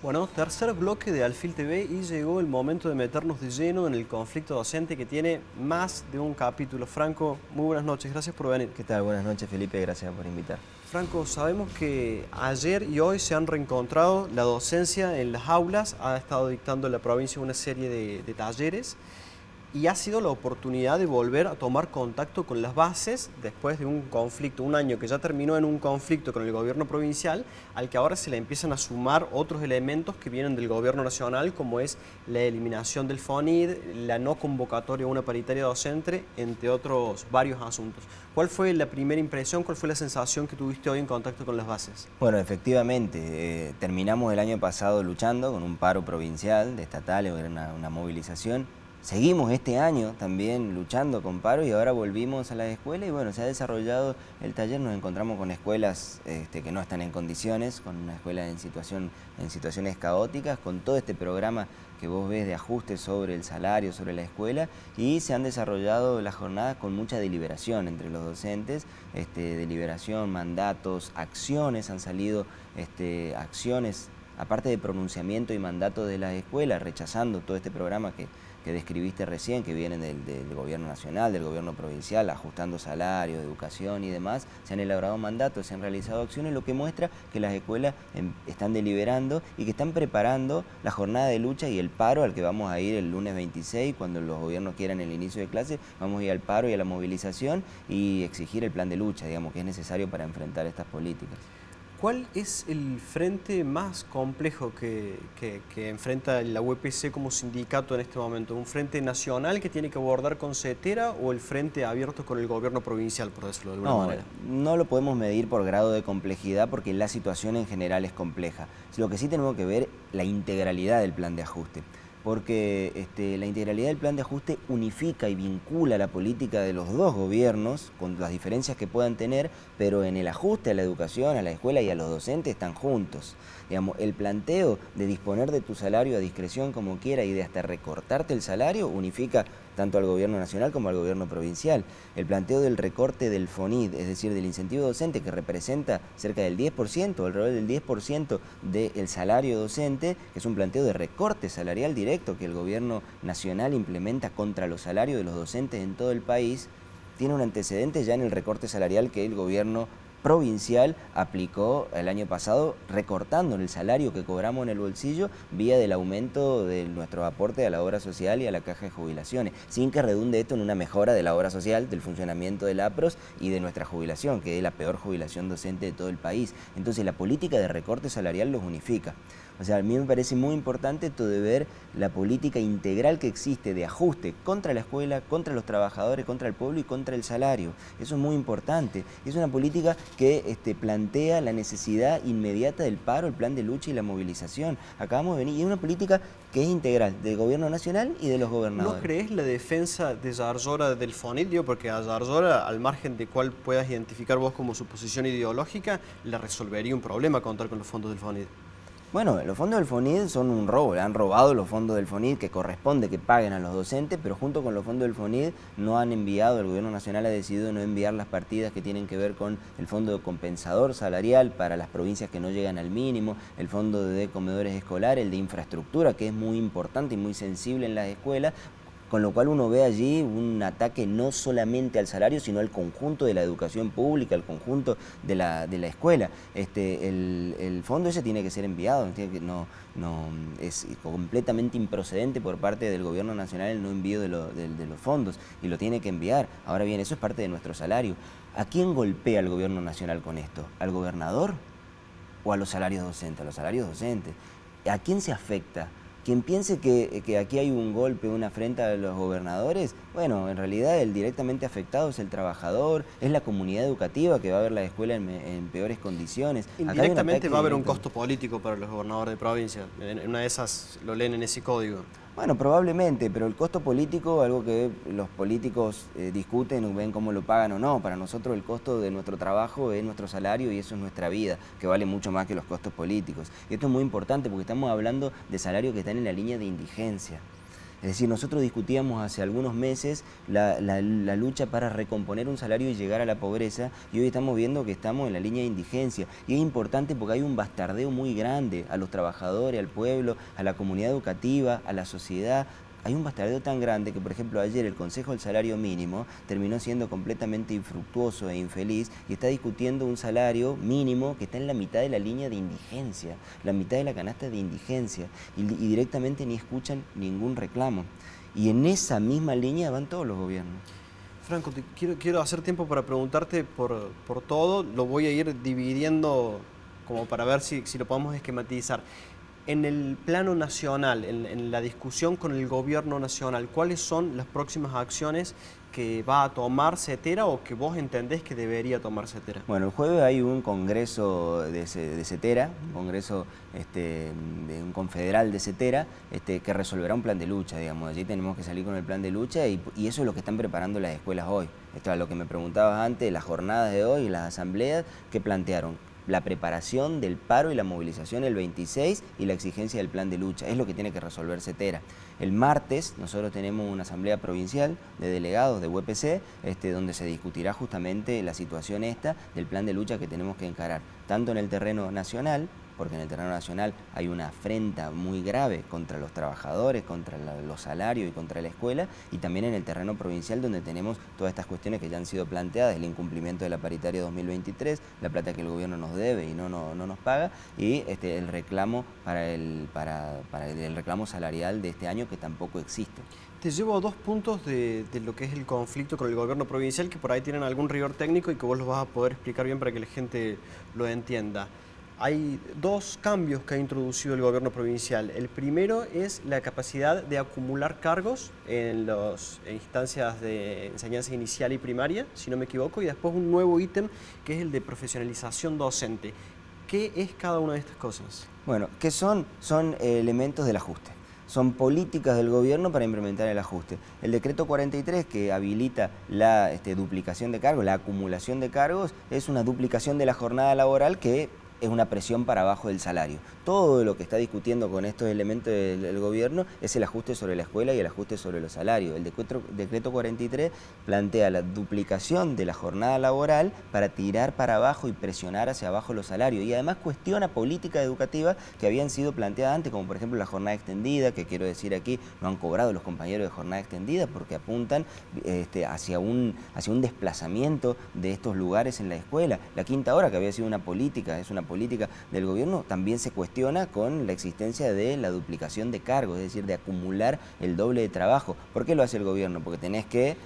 Bueno, tercer bloque de Alfil TV y llegó el momento de meternos de lleno en el conflicto docente que tiene más de un capítulo. Franco, muy buenas noches, gracias por venir. ¿Qué tal? Buenas noches, Felipe, gracias por invitar. Franco, sabemos que ayer y hoy se han reencontrado la docencia en las aulas, ha estado dictando en la provincia una serie de talleres y ha sido la oportunidad de volver a tomar contacto con las bases después de un conflicto, un año que ya terminó en un conflicto con el gobierno provincial, al que ahora se le empiezan a sumar otros elementos que vienen del gobierno nacional, como es la eliminación del FONID, la no convocatoria a una paritaria docente, entre otros varios asuntos. ¿Cuál fue la primera impresión, cuál fue la sensación que tuviste hoy en contacto con las bases? Bueno, efectivamente, terminamos el año pasado luchando con un paro provincial, de estatales, una movilización. Seguimos este año también luchando con paro y ahora volvimos a la escuela y bueno, se ha desarrollado el taller, nos encontramos con escuelas que no están en condiciones, con una escuela en situaciones caóticas, con todo este programa que vos ves de ajustes sobre el salario, sobre la escuela, y se han desarrollado las jornadas con mucha deliberación entre los docentes, deliberación, mandatos, acciones, han salido acciones, aparte de pronunciamiento y mandato de las escuelas, rechazando todo este programa que describiste recién, que vienen del gobierno nacional, del gobierno provincial, ajustando salarios, educación y demás, se han elaborado mandatos, se han realizado acciones, lo que muestra que las escuelas están deliberando y que están preparando la jornada de lucha y el paro al que vamos a ir el lunes 26, cuando los gobiernos quieran el inicio de clase, vamos a ir al paro y a la movilización y exigir el plan de lucha, digamos, que es necesario para enfrentar estas políticas. ¿Cuál es el frente más complejo que enfrenta la UPC como sindicato en este momento? ¿Un frente nacional que tiene que abordar con CETERA o el frente abierto con el gobierno provincial, por decirlo de alguna manera? No lo podemos medir por grado de complejidad porque la situación en general es compleja. Lo que sí tenemos que ver la integralidad del plan de ajuste. Porque la integralidad del plan de ajuste unifica y vincula la política de los dos gobiernos con las diferencias que puedan tener, pero en el ajuste a la educación, a la escuela y a los docentes están juntos. Digamos, el planteo de disponer de tu salario a discreción como quiera y de hasta recortarte el salario unifica tanto al gobierno nacional como al gobierno provincial. El planteo del recorte del FONID, es decir, del incentivo docente que representa cerca del 10%, alrededor del 10% del salario docente, que es un planteo de recorte salarial directo que el gobierno nacional implementa contra los salarios de los docentes en todo el país, tiene un antecedente ya en el recorte salarial que el gobierno provincial aplicó el año pasado recortando el salario que cobramos en el bolsillo vía del aumento de nuestro aporte a la obra social y a la caja de jubilaciones, sin que redunde esto en una mejora de la obra social, del funcionamiento del APROS y de nuestra jubilación, que es la peor jubilación docente de todo el país. Entonces la política de recorte salarial los unifica. O sea, a mí me parece muy importante esto de ver la política integral que existe de ajuste contra la escuela, contra los trabajadores, contra el pueblo y contra el salario. Eso es muy importante. Es una política que plantea la necesidad inmediata del paro, el plan de lucha y la movilización. Acabamos de venir, y es una política que es integral del gobierno nacional y de los gobernadores. ¿No crees la defensa de Yarlora del FONID? Porque a Yarlora, al margen de cuál puedas identificar vos como su posición ideológica, le resolvería un problema contar con los fondos del FONID. Bueno, los fondos del FONID son un robo, le han robado los fondos del FONID que corresponde que paguen a los docentes, pero junto con los fondos del FONID no han enviado, el gobierno nacional ha decidido no enviar las partidas que tienen que ver con el fondo compensador salarial para las provincias que no llegan al mínimo, el fondo de comedores escolares, el de infraestructura, que es muy importante y muy sensible en las escuelas. Con lo cual uno ve allí un ataque no solamente al salario, sino al conjunto de la educación pública, al conjunto de la escuela. El fondo ese tiene que ser enviado, es completamente improcedente por parte del gobierno nacional el no envío de los fondos, y lo tiene que enviar. Ahora bien, eso es parte de nuestro salario. ¿A quién golpea el gobierno nacional con esto? ¿Al gobernador o a los salarios docentes? A los salarios docentes. ¿A quién se afecta? Quien piense que aquí hay un golpe, una afrenta a los gobernadores, bueno, en realidad el directamente afectado es el trabajador, es la comunidad educativa que va a ver la escuela en peores condiciones. Indirectamente va a haber un costo político para los gobernadores de provincia. En una de esas lo leen en ese código. Bueno, probablemente, pero el costo político, algo que los políticos discuten, ven cómo lo pagan o no. Para nosotros el costo de nuestro trabajo es nuestro salario y eso es nuestra vida, que vale mucho más que los costos políticos. Y esto es muy importante porque estamos hablando de salarios que están en la línea de indigencia. Es decir, nosotros discutíamos hace algunos meses la lucha para recomponer un salario y llegar a la pobreza, y hoy estamos viendo que estamos en la línea de indigencia. Y es importante porque hay un bastardeo muy grande a los trabajadores, al pueblo, a la comunidad educativa, a la sociedad. Hay un bastardeo tan grande que, por ejemplo, ayer el Consejo del Salario Mínimo terminó siendo completamente infructuoso e infeliz y está discutiendo un salario mínimo que está en la mitad de la línea de indigencia, la mitad de la canasta de indigencia, y directamente ni escuchan ningún reclamo. Y en esa misma línea van todos los gobiernos. Franco, quiero hacer tiempo para preguntarte por todo. Lo voy a ir dividiendo como para ver si lo podemos esquematizar. En el plano nacional, en la discusión con el gobierno nacional, ¿cuáles son las próximas acciones que va a tomar CETERA o que vos entendés que debería tomar CETERA? Bueno, el jueves hay un congreso de CETERA, un congreso de un confederal de CETERA, que resolverá un plan de lucha, digamos. Allí tenemos que salir con el plan de lucha y eso es lo que están preparando las escuelas hoy. Esto es lo que me preguntabas antes, las jornadas de hoy, las asambleas que plantearon la preparación del paro y la movilización el 26 y la exigencia del plan de lucha. Es lo que tiene que resolver CETERA. El martes nosotros tenemos una asamblea provincial de delegados de UPC, donde se discutirá justamente la situación esta del plan de lucha que tenemos que encarar, tanto en el terreno nacional, porque en el terreno nacional hay una afrenta muy grave contra los trabajadores, contra los salarios y contra la escuela, y también en el terreno provincial, donde tenemos todas estas cuestiones que ya han sido planteadas, el incumplimiento de la paritaria 2023, la plata que el gobierno nos debe y no nos paga, y el reclamo para el reclamo salarial de este año, que tampoco existe. Te llevo a dos puntos de lo que es el conflicto con el gobierno provincial, que por ahí tienen algún rigor técnico y que vos los vas a poder explicar bien para que la gente lo entienda. Hay dos cambios que ha introducido el gobierno provincial. El primero es la capacidad de acumular cargos en las instancias de enseñanza inicial y primaria, si no me equivoco, y después un nuevo ítem que es el de profesionalización docente. ¿Qué es cada una de estas cosas? Bueno, ¿qué son? Son elementos del ajuste. Son políticas del gobierno para implementar el ajuste. El decreto 43, que habilita la duplicación de cargos, la acumulación de cargos, es una duplicación de la jornada laboral que es una presión para abajo del salario. Todo lo que está discutiendo con estos elementos del gobierno es el ajuste sobre la escuela y el ajuste sobre los salarios. El decreto 43 plantea la duplicación de la jornada laboral para tirar para abajo y presionar hacia abajo los salarios. Y además cuestiona políticas educativas que habían sido planteadas antes, como por ejemplo la jornada extendida, que quiero decir aquí, no han cobrado los compañeros de jornada extendida porque apuntan hacia un desplazamiento de estos lugares en la escuela. La quinta hora, que había sido una política, es una política del gobierno, también se cuestiona con la existencia de la duplicación de cargos, es decir, de acumular el doble de trabajo. ¿Por qué lo hace el gobierno? Porque tenés que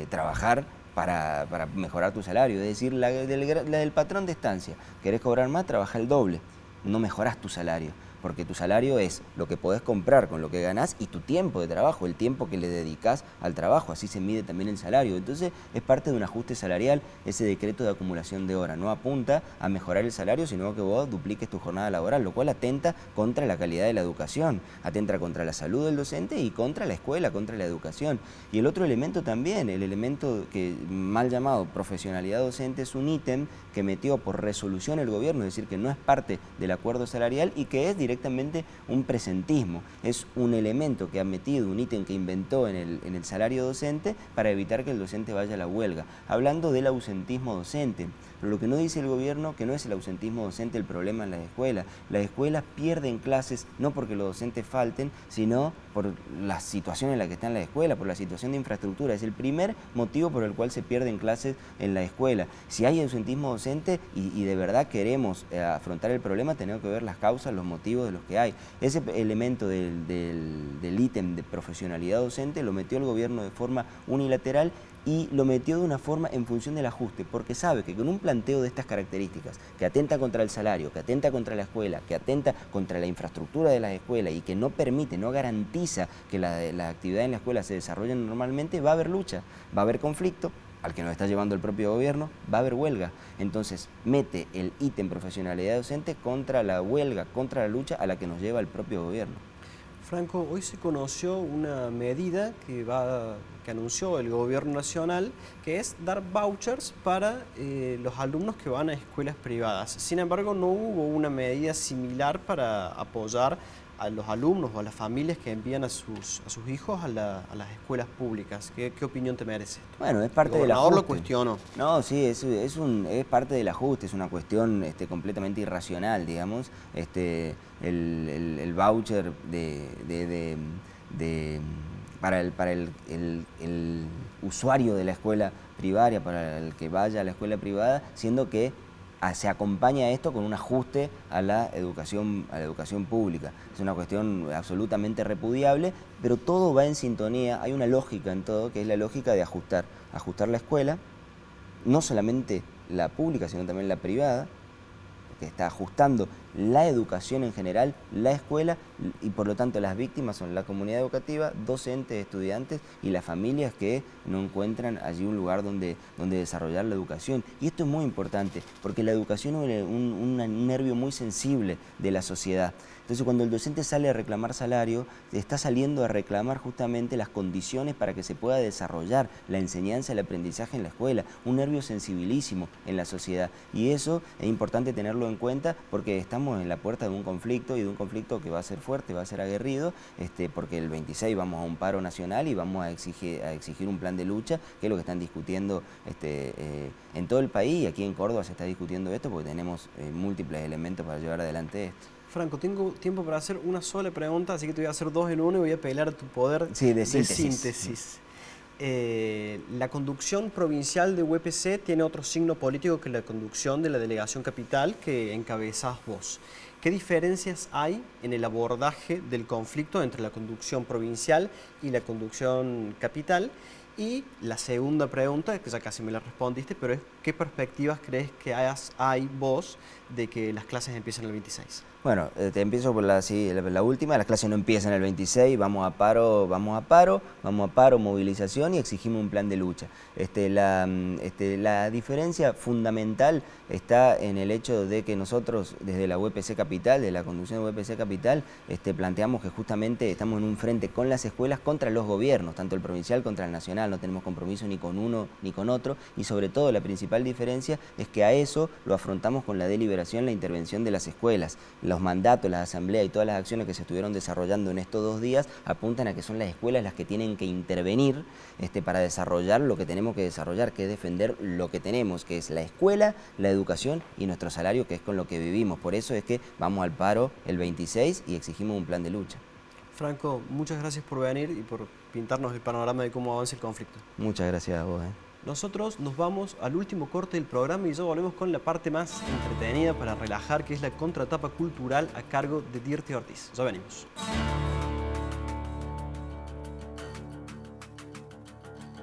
trabajar para mejorar tu salario, es decir, la del patrón de estancia. ¿Querés cobrar más? Trabaja el doble, no mejorás tu salario. Porque tu salario es lo que podés comprar con lo que ganás y tu tiempo de trabajo, el tiempo que le dedicás al trabajo, así se mide también el salario. Entonces es parte de un ajuste salarial, ese decreto de acumulación de horas. No apunta a mejorar el salario, sino que vos dupliques tu jornada laboral, lo cual atenta contra la calidad de la educación, atenta contra la salud del docente y contra la escuela, contra la educación. Y el otro elemento también, el elemento que mal llamado profesionalidad docente, es un ítem que metió por resolución el gobierno, es decir, que no es parte del acuerdo salarial y que es directamente un presentismo. Es un elemento que ha metido, un ítem que inventó en el salario docente para evitar que el docente vaya a la huelga. Hablando del ausentismo docente, pero lo que no dice el gobierno, que no es el ausentismo docente el problema en las escuelas. Las escuelas pierden clases no porque los docentes falten, sino por la situación en la que está en la escuela, por la situación de infraestructura. Es el primer motivo por el cual se pierden clases en la escuela. Si hay ausentismo docente y de verdad queremos afrontar el problema, tenemos que ver las causas, los motivos de los que hay. Ese elemento del ítem de profesionalidad docente lo metió el gobierno de forma unilateral y lo metió de una forma en función del ajuste, porque sabe que con un planteo de estas características, que atenta contra el salario, que atenta contra la escuela, que atenta contra la infraestructura de las escuelas y que no permite, no garantiza que la actividad en la escuela se desarrolle normalmente, va a haber lucha, va a haber conflicto, al que nos está llevando el propio gobierno, va a haber huelga. Entonces mete el ítem profesionalidad docente contra la huelga, contra la lucha a la que nos lleva el propio gobierno. Franco, hoy se conoció una medida que anunció el gobierno nacional, que es dar vouchers para los alumnos que van a escuelas privadas. Sin embargo, no hubo una medida similar para apoyar a los alumnos o a las familias que envían a sus hijos a las escuelas públicas. ¿Qué opinión te merece esto? Bueno, es parte El del gobernador ajuste. lo cuestionó. No, sí, es parte del ajuste, es una cuestión completamente irracional, digamos. El voucher para el usuario de la escuela primaria, para el que vaya a la escuela privada, siendo que se acompaña esto con un ajuste a la educación pública. Es una cuestión absolutamente repudiable, pero todo va en sintonía, hay una lógica en todo, que es la lógica de ajustar la escuela, no solamente la pública, sino también la privada, que está ajustando la educación en general, la escuela, y por lo tanto las víctimas son la comunidad educativa, docentes, estudiantes y las familias que no encuentran allí un lugar donde desarrollar la educación. Y esto es muy importante, porque la educación es un nervio muy sensible de la sociedad. Entonces, cuando el docente sale a reclamar salario, está saliendo a reclamar justamente las condiciones para que se pueda desarrollar la enseñanza, el aprendizaje en la escuela, un nervio sensibilísimo en la sociedad. Y eso es importante tenerlo en cuenta porque estamos en la puerta de un conflicto, y de un conflicto que va a ser fuerte, va a ser aguerrido, porque el 26 vamos a un paro nacional y vamos a exigir un plan de lucha, que es lo que están discutiendo en todo el país, y aquí en Córdoba se está discutiendo esto porque tenemos múltiples elementos para llevar adelante esto. Franco, tengo tiempo para hacer una sola pregunta, así que te voy a hacer dos en uno y voy a apelar a tu poder de síntesis. La conducción provincial de UPC tiene otro signo político que la conducción de la delegación capital que encabezás vos. ¿Qué diferencias hay en el abordaje del conflicto entre la conducción provincial y la conducción capital? Y la segunda pregunta, que ya casi me la respondiste, pero es ¿qué perspectivas crees que hay vos de que las clases empiecen el 26? Bueno, te empiezo por la última. Las clases no empiezan el 26, vamos a paro, movilización, y exigimos un plan de lucha. La diferencia fundamental está en el hecho de que nosotros desde la UPC Capital, de la conducción de UPC Capital, planteamos que justamente estamos en un frente con las escuelas contra los gobiernos, tanto el provincial contra el nacional, no tenemos compromiso ni con uno ni con otro, y sobre todo la principal diferencia es que a eso lo afrontamos con la deliberación, la intervención de las escuelas. Los mandatos, las asambleas y todas las acciones que se estuvieron desarrollando en estos 2 días apuntan a que son las escuelas las que tienen que intervenir para desarrollar lo que tenemos que desarrollar, que es defender lo que tenemos, que es la escuela, la educación y nuestro salario, que es con lo que vivimos. Por eso es que vamos al paro el 26 y exigimos un plan de lucha. Franco, muchas gracias por venir y por pintarnos el panorama de cómo avanza el conflicto. Muchas gracias a vos. Nosotros nos vamos al último corte del programa y ya volvemos con la parte más entretenida para relajar, que es la contratapa cultural a cargo de Dirty Ortiz. Ya venimos.